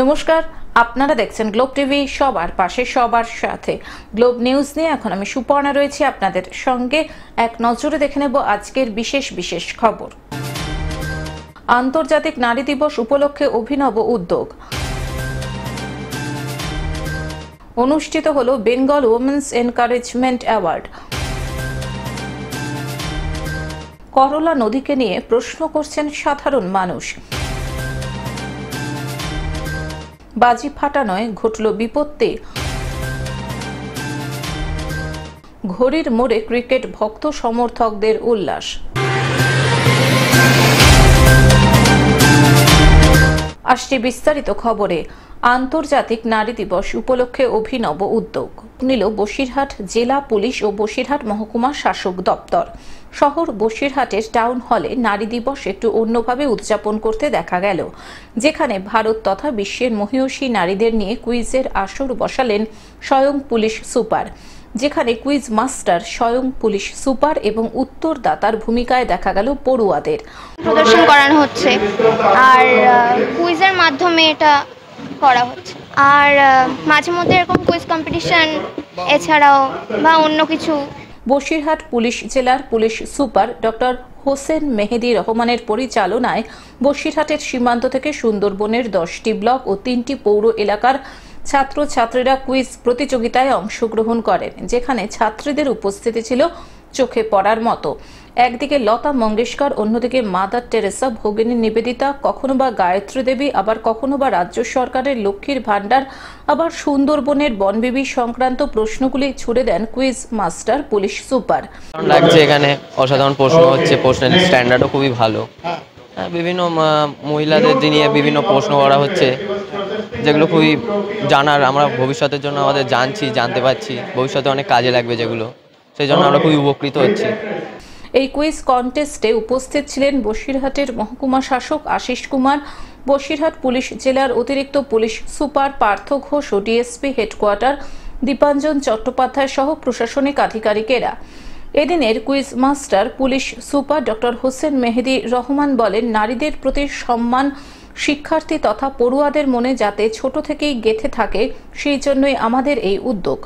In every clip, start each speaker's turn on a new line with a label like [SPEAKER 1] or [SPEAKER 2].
[SPEAKER 1] নমস্কার, আপনারা দেখছেন গ্লোব টিভি, সবার পাশে সবার সাথে। গ্লোব নিউজ নিয়ে এখন আমি সুপর্ণা রয়েছি আপনাদের সঙ্গে। এক নজরে দেখে নেব আজকের বিশেষ বিশেষ খবর। আন্তর্জাতিক নারী দিবস উপলক্ষে অভিনব উদ্যোগ। অনুষ্ঠিত হল বেঙ্গল উইমেন্স এনকারেজমেন্ট অ্যাওয়ার্ড। করলা নদীকে নিয়ে প্রশ্ন করছেন সাধারণ মানুষ। বাজি ফাটানোয় ঘটল বিপত্তি। ঘড়ির মোড়ে ক্রিকেট ভক্ত সমর্থকদের উল্লাস। আসছে বিস্তারিত খবরে। আন্তর্জাতিক নারী দিবস উপলক্ষে অভিনব উদ্যোগ নিল বসিরহাট জেলা পুলিশ ও বসিরহাট মহকুমা শাসক দপ্তর। শহর বসিরহাটের টাউন হলে নারী দিবস একটু অন্যভাবে উদযাপন করতে দেখা গেল, যেখানে ভারত তথা বিশ্বের মহীয়সী নারীদের নিয়ে কুইজের আসর বসালেন স্বয়ং পুলিশ সুপার, যেখানে কুইজ মাস্টার স্বয়ং পুলিশ সুপার এবং উত্তরদাতার ভূমিকায় দেখা গেল পড়ুয়াদের
[SPEAKER 2] প্রদর্শন করানো হচ্ছে আর কুইজের মাধ্যমে এটা করা হচ্ছে। আর মাঝে মধ্যে এরকম কুইজ কম্পিটিশন এছাড়াও বা অন্য কিছু।
[SPEAKER 1] বসিরহাট পুলিশ জেলার পুলিশ সুপার ডক্টর হোসেন মেহেদি রহমানের পরিচালনায় বসিরহাটের সীমান্ত থেকে সুন্দরবনের 10টি ব্লক ও 3টি পৌর এলাকার ছাত্রছাত্রীরা কুইজ প্রতিযোগিতায় অংশগ্রহণ করেন, যেখানে ছাত্রীদের উপস্থিতি ছিল চোখে পড়ার মতো। একদিকে লতা মঙ্গেশকর, অন্যদিকে মাদার টেরেসা, ভগিনী নিবেদিতা, কখনো বা গায়ত্রী দেবী, আবার কখনো বা রাজ্য সরকারের লক্ষ্মীর ভাণ্ডার, আবার সুন্দরবনের বনবিবি সংক্রান্ত প্রশ্নগুলি ছুড়ে দেন কুইজ মাস্টার পুলিশ সুপার।
[SPEAKER 3] লাগছে এখানে অসাধারণ প্রশ্ন হচ্ছে, প্রশ্নের স্ট্যান্ডার্ডও খুবই ভালো। বিভিন্ন মহিলাদের নিয়ে বিভিন্ন প্রশ্ন করা হচ্ছে, যেগুলো খুবই জানার, আমরা ভবিষ্যতের জন্য আমাদের জানতে পারছি, ভবিষ্যতে অনেক কাজে লাগবে যেগুলো, সেই জন্য আমরা খুবই উপকৃত হচ্ছি।
[SPEAKER 1] এই কুইজ কন্টেস্টে উপস্থিত ছিলেন বসিরহাটের মহকুমা শাসক আশিস কুমার, বসিরহাট পুলিশ জেলার অতিরিক্ত পুলিশ সুপার পার্থ ঘোষ ও ডিএসপি হেডকোয়ার্টার দীপাঞ্জন চট্টোপাধ্যায় সহ প্রশাসনিক আধিকারিকেরা। এদিনের quiz master police super doctor Hossain Mehedi Rahman বলেন, নারীদের প্রতি সম্মান শিক্ষার্থী তথা পড়ুয়াদের মনে যাতে ছোট থেকেই গেঁথে থাকে, সেই জন্যই আমাদের এই উদ্যোগ।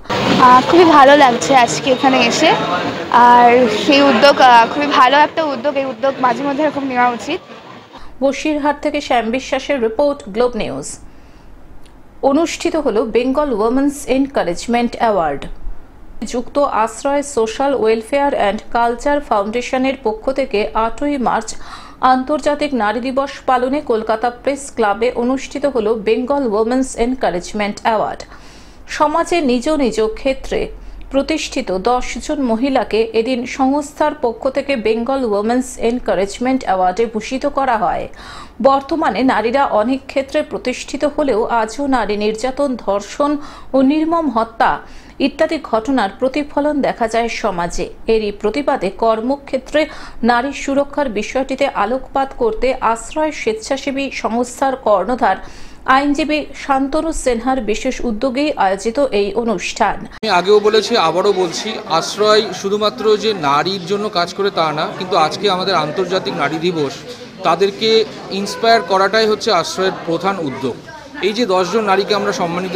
[SPEAKER 2] খুবই ভালো লাগছে আজকে এখানে এসে, আর সেই উদ্যোগ খুবই ভালো একটা উদ্যোগ। এই উদ্যোগ মাঝে মধ্যে এরকম নেওয়া উচিত।
[SPEAKER 1] বসিরহাট থেকে শ্যাম বিশ্বাসের রিপোর্ট, গ্লোব নিউজ। অনুষ্ঠিত হল বেঙ্গল উইমেন্স এনকারেজমেন্ট অ্যাওয়ার্ড। যুক্ত আশ্রয় সোশ্যাল ওয়েলফেয়ার অ্যান্ড কালচার ফাউন্ডেশনের পক্ষ থেকে 8ই মার্চ আন্তর্জাতিক নারী দিবস পালনে কলকাতা প্রেস ক্লাবে অনুষ্ঠিত হল বেঙ্গল উইমেন্স এনকারেজমেন্ট অ্যাওয়ার্ড। সমাজে নিজ নিজ ক্ষেত্রে প্রতিষ্ঠিত 10 জন মহিলাকে এদিন সংস্থার পক্ষ থেকে বেঙ্গল উইমেন্স এনকারেজমেন্ট অ্যাওয়ার্ডে ভূষিত করা হয়। বর্তমানে নারীরা অনেক ক্ষেত্রে প্রতিষ্ঠিত হলেও আজও নারী নির্যাতন, ধর্ষণ ও নির্মম হত্যা ইত্যাদি ঘটনার প্রতিফলন দেখা যায় সমাজে। এরই প্রতিবাদে কর্মক্ষেত্রে নারী সুরক্ষার বিষয়টিতে আলোকপাত করতে আশ্রয় স্বেচ্ছাসেবী সংস্থার কর্ণধার আইনজীবী শান্তনু সিনহার বিশেষ উদ্যোগেই আয়োজিত এই অনুষ্ঠান।
[SPEAKER 4] আমি আগেও বলেছি, আবারও বলছি, আশ্রয় শুধুমাত্র যে নারীর জন্য কাজ করে তা না, কিন্তু আজকে আমাদের আন্তর্জাতিক নারী দিবস, তাদেরকে ইন্সপায়ার করাটাই হচ্ছে আশ্রয়ের প্রধান উদ্যোগ। এই যে 10 জন নারীকে আমরা সম্মানিত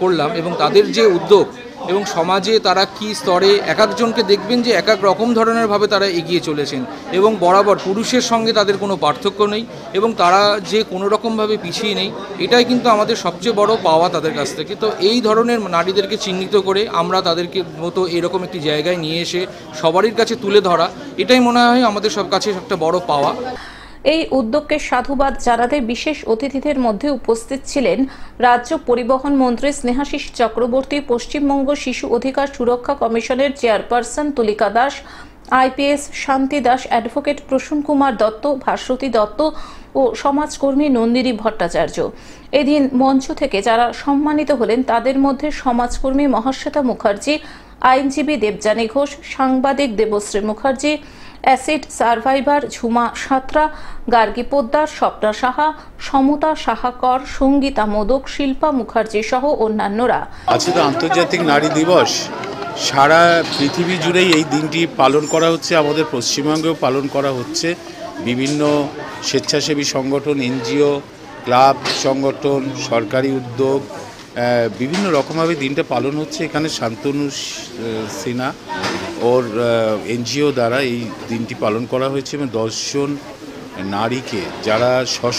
[SPEAKER 4] করলাম এবং তাদের যে উদ্যোগ এবং সমাজে তারা কি স্তরে এক একজনকে দেখবেন যে এক এক রকম ধরনের ভাবে তারা এগিয়ে চলেছেন এবং বরাবর পুরুষের সঙ্গে তাদের কোনো পার্থক্য নেই এবং তারা যে কোনো রকমভাবে পিছিয়ে নেই, এটাই কিন্তু আমাদের সবচেয়ে বড় পাওয়া তাদের কাছ থেকে। তো এই ধরনের নারীদেরকে চিহ্নিত করে আমরা তাদেরকে মতো এরকম একটি জায়গায় নিয়ে এসে সবারই কাছে তুলে ধরা, এটাই মনে হয় আমাদের সব কাছে একটা বড় পাওয়া।
[SPEAKER 1] এই উদ্যোগকে সাধুবাদ জানাতে বিশেষ অতিথিদের মধ্যে উপস্থিত ছিলেন রাজ্য পরিবহন মন্ত্রী স্নেহাশিস চক্রবর্তী, পশ্চিমবঙ্গ শিশু অধিকার সুরক্ষা কমিশনের চেয়ারপারসন তুলিকা দাস, আইপিএস শান্তি দাস, অ্যাডভোকেট প্রসূন কুমার দত্ত, ভাস্বতী দত্ত ও সমাজকর্মী নন্দিনী ভট্টাচার্য। এদিন মঞ্চ থেকে যারা সম্মানিত হলেন তাদের মধ্যে সমাজকর্মী মহাশ্বেতা মুখার্জি, আইনজীবী দেবযানী ঘোষ, সাংবাদিক দেবশ্রী মুখার্জি, অ্যাসিড সার্ভাইভার ঝুমা সাঁতরা, গার্গী পোদ্দার, স্বপ্না সাহা, সমতা সাহাকর, সঙ্গীতা মোদক, শিল্পা মুখার্জি সহ অন্যান্যরা।
[SPEAKER 5] আজকে তো আন্তর্জাতিক নারী দিবস, সারা পৃথিবী জুড়েই এই দিনটি পালন করা হচ্ছে, আমাদের পশ্চিমবঙ্গেও পালন করা হচ্ছে। বিভিন্ন স্বেচ্ছাসেবী সংগঠন, এনজিও ক্লাব সংগঠন, সরকারি উদ্যোগ, বিভিন্ন রকমভাবে দিনটা পালন হচ্ছে। এখানে শান্তনু সিনহা ওর এনজিও দ্বারা এই দিনটি পালন করা হয়েছে এবং 10 জন নারীকে যারা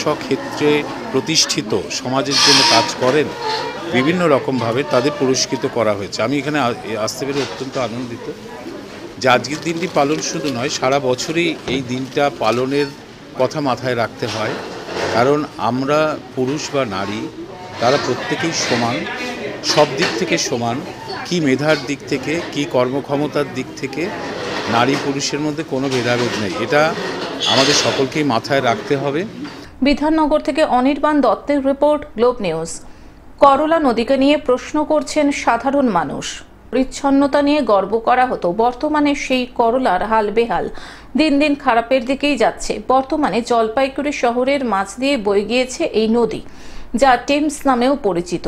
[SPEAKER 5] স্বক্ষেত্রে প্রতিষ্ঠিত, সমাজের জন্য কাজ করেন বিভিন্ন রকমভাবে, তাদের পুরস্কৃত করা হয়েছে। আমি এখানে আসতে পেরে অত্যন্ত আনন্দিত যে আজকের দিনটি পালন শুধু নয়, সারা বছরই এই দিনটা পালনের কথা মাথায় রাখতে হয়। কারণ আমরা পুরুষ বা নারী তারা প্রত্যেকেই সমান, সব দিক থেকে সমান, কি মেধার দিক থেকে, কি কর্মক্ষমতার দিক থেকে নারী পুরুষের মধ্যে কোনো ভেদাভেদ নেই। এটা আমাদের সকলকেই মাথায় রাখতে হবে।
[SPEAKER 1] বিধাননগর থেকে অনির্বাণ দত্তের রিপোর্ট, গ্লোব নিউজ। করলা নদীকে নিয়ে প্রশ্ন করছেন সাধারণ মানুষ। পরিচ্ছন্নতা নিয়ে গর্ব করা হতো, বর্তমানে সেই করলার হাল বেহাল, দিন দিন খারাপের দিকেই যাচ্ছে। বর্তমানে জলপাইগুড়ি শহরের মাঝ দিয়ে বয়ে গিয়েছে এই নদী, যা টেমস নামেও পরিচিত।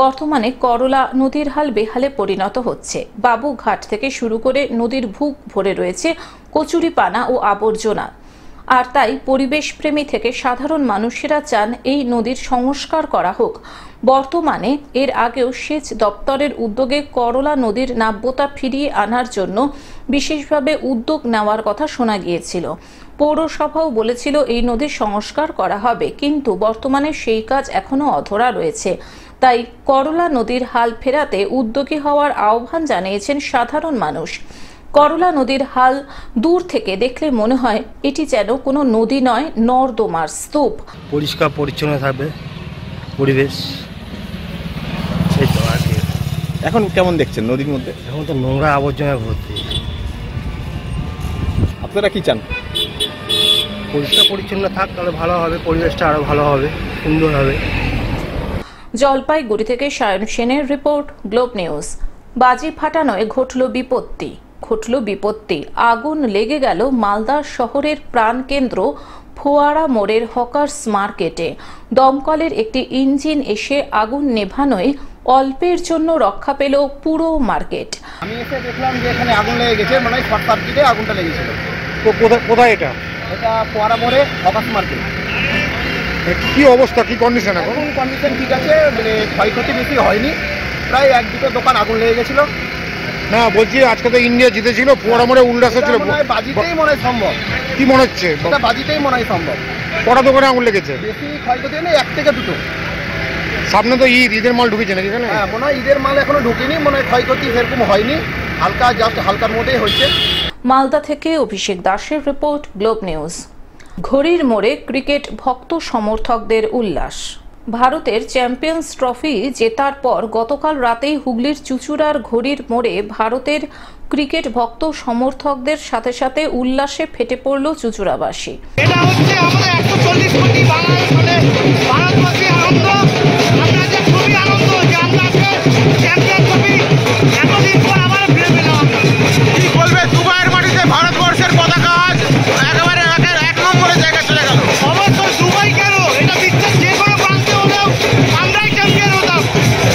[SPEAKER 1] বর্তমানে করলা নদীর হাল বেহালে পরিণত হচ্ছে। বাবুঘাট থেকে শুরু করে নদীর বুক ভরে রয়েছে কচুরিপানা ও আবর্জনা। আর তাই পরিবেশপ্রেমী থেকে সাধারণ মানুষেরা চান এই নদীর সংস্কার করা হোক। বর্তমানে এর আগেও সেচ দপ্তরের উদ্যোগে করলা নদীর নাব্যতা ফিরিয়ে আনার জন্য বিশেষভাবে উদ্যোগ নেওয়ার কথা শোনা গিয়েছিল। পৌরসভাও বলেছিল এই নদীর সংস্কার করা হবে, কিন্তু বর্তমানে সেই কাজ এখনো অধরা রয়েছে। তাই করলা নদীর হাল ফেরাতে উদ্যোগী হওয়ার আহ্বান জানিয়েছেন সাধারণ মানুষ। করলা নদীর হাল দূর থেকে দেখলে মনে হয় এটি যেন কোনো নদী নয়, নর্দমার স্তূপ।
[SPEAKER 6] পরিষ্কার পরিচ্ছন্ন থাকবে পরিবেশ, সেই তো আর কি।
[SPEAKER 7] এখন কেমন দেখছেন নদীর মধ্যে?
[SPEAKER 6] এখন তো নোংরা আবর্জনা ভর্তি।
[SPEAKER 7] আপনারা কি চান?
[SPEAKER 6] পরিষ্কার পরিচ্ছন্ন থাক, তাহলে ভালো হবে, পরিবেশটা আরো ভালো হবে, সুন্দর হবে।
[SPEAKER 1] জলপাইগুড়ি থেকে সায়ন সেনের রিপোর্ট, গ্লোব নিউজ। বাজি ফাটানোয় ঘটল বিপত্তি। আগুন লেগে গেল মালদা শহরের প্রাণকেন্দ্র ফোয়ারা মোড়ের হকার্স মার্কেটে। দমকলের একটি ইঞ্জিন এসে আগুন নেভানোয় অল্পের জন্য রক্ষা পেল পুরো মার্কেট।
[SPEAKER 7] আমি এসে দেখলাম যে এখানে আগুন লেগে গেছে, মানে শর্ট সার্কিটে আগুনটা লেগেছিল।
[SPEAKER 8] কোথায় এটা?
[SPEAKER 7] এটা ফোয়ারা মোড়ে হকার্স মার্কেট।
[SPEAKER 8] কি অবস্থা, কি কন্ডিশন? এখন
[SPEAKER 7] কন্ডিশন ঠিক আছে, মানে ক্ষয়ক্ষতি বেশি হয়নি। প্রায় 1-2 দোকান আগুন লেগে গেছিল।
[SPEAKER 8] না বলছি, আজকে তো ইন্ডিয়া জিতেছিল, ফোয়ারা মোড়ে উল্লাস হচ্ছিল।
[SPEAKER 7] বাজিতেই মনে হয় সম্ভব।
[SPEAKER 8] কি মনে হচ্ছে?
[SPEAKER 7] এটা বাজিতেই মনে হয় সম্ভব।
[SPEAKER 8] কটা দোকানে আগুন লেগেছে?
[SPEAKER 7] বেশি ক্ষয়ক্ষতি নেই, 1 থেকে 2।
[SPEAKER 8] সামনে তো ঈদের মাল ঢুকেছে নাকি এখানে?
[SPEAKER 7] হ্যাঁ, মনে হয় ঈদের মাল এখনো ঢুকেনি, মনে হয় ক্ষয়ক্ষতি সেরকম হয়নি, হালকা জাস্ট হালকার মধ্যেই হয়েছে।
[SPEAKER 1] মালদা থেকে অভিষেক দাসের রিপোর্ট, গ্লোব নিউজ। ঘড়ির মোড়ে ক্রিকেট ভক্ত সমর্থকদের উল্লাস। ভারতের চ্যাম্পিয়ন্স ট্রফি জেতার পর গতকাল রাতেই হুগলির চুঁচুড়ার ঘড়ির মোড়ে ভারতের ক্রিকেট ভক্ত সমর্থকদের সাথে সাথে উল্লাসে ফেটে পড়ল চুঁচুড়াবাসী।
[SPEAKER 9] এটা হচ্ছে আমাদের 140 কোটি বাংলাদেশের ভারতবাসী আনন্দ। আমরা যে খুবই আনন্দ যে আমরা চ্যাম্পিয়ন ট্রফি এতদিন পর আবার ফিরে পেলাম। কি বলবে, দুবাইয়ের মাটিতে ভারতবর্ষের পতাকা আজ একেবারে 1 নম্বরে জায়গায় চলে গেল। অবশ্যই দুবাই কেন, এটা বিশ্বের যে কোনো প্রান্তে হলেও আমরাই চ্যাম্পিয়ন হতাম।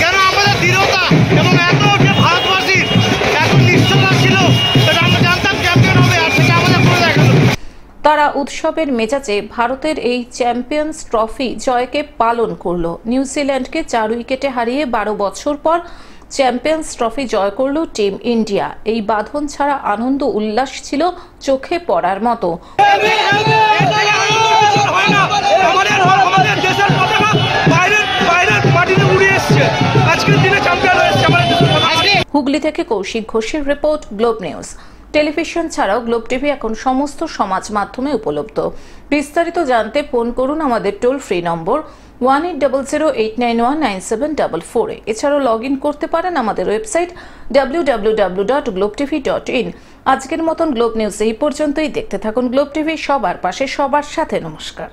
[SPEAKER 9] কেন আমাদের দৃঢ়তা এবং এত যে ভারতবাসীর এত নিশ্চয়তা ছিল, সেটা আমরা জানতাম চ্যাম্পিয়ন হবে, আর সেটা আমাদের করে দেখা গেল।
[SPEAKER 1] তারা উৎসবের মেজাজে ভারতের এই চ্যাম্পিয়ন্স ট্রফি জয়কে পালন করল। নিউজিল্যান্ডকে 4 উইকেটে হারিয়ে 12 বছর পর চ্যাম্পিয়ন্স ট্রফি জয় করল টিম ইন্ডিয়া। এই বাঁধন ছাড়া আনন্দ উল্লাস ছিল চোখে পড়ার মতো। হুগলি থেকে কৌশিক ঘোষের রিপোর্ট, গ্লোব নিউজ। টেলিভিশন ছাড়াও গ্লোব টিভি এখন সমস্ত সমাজ মাধ্যমে উপলব্ধ। বিস্তারিত জানতে ফোন করুন আমাদের টোল ফ্রি নম্বর 180089197444। এছাড়াও লগ ইন করতে পারেন আমাদের ওয়েবসাইট www.globetv.in। আজকের মতন গ্লোব নিউজ এই পর্যন্তই। দেখতে থাকুন গ্লোব টিভি, সবার পাশে সবার সাথে। নমস্কার।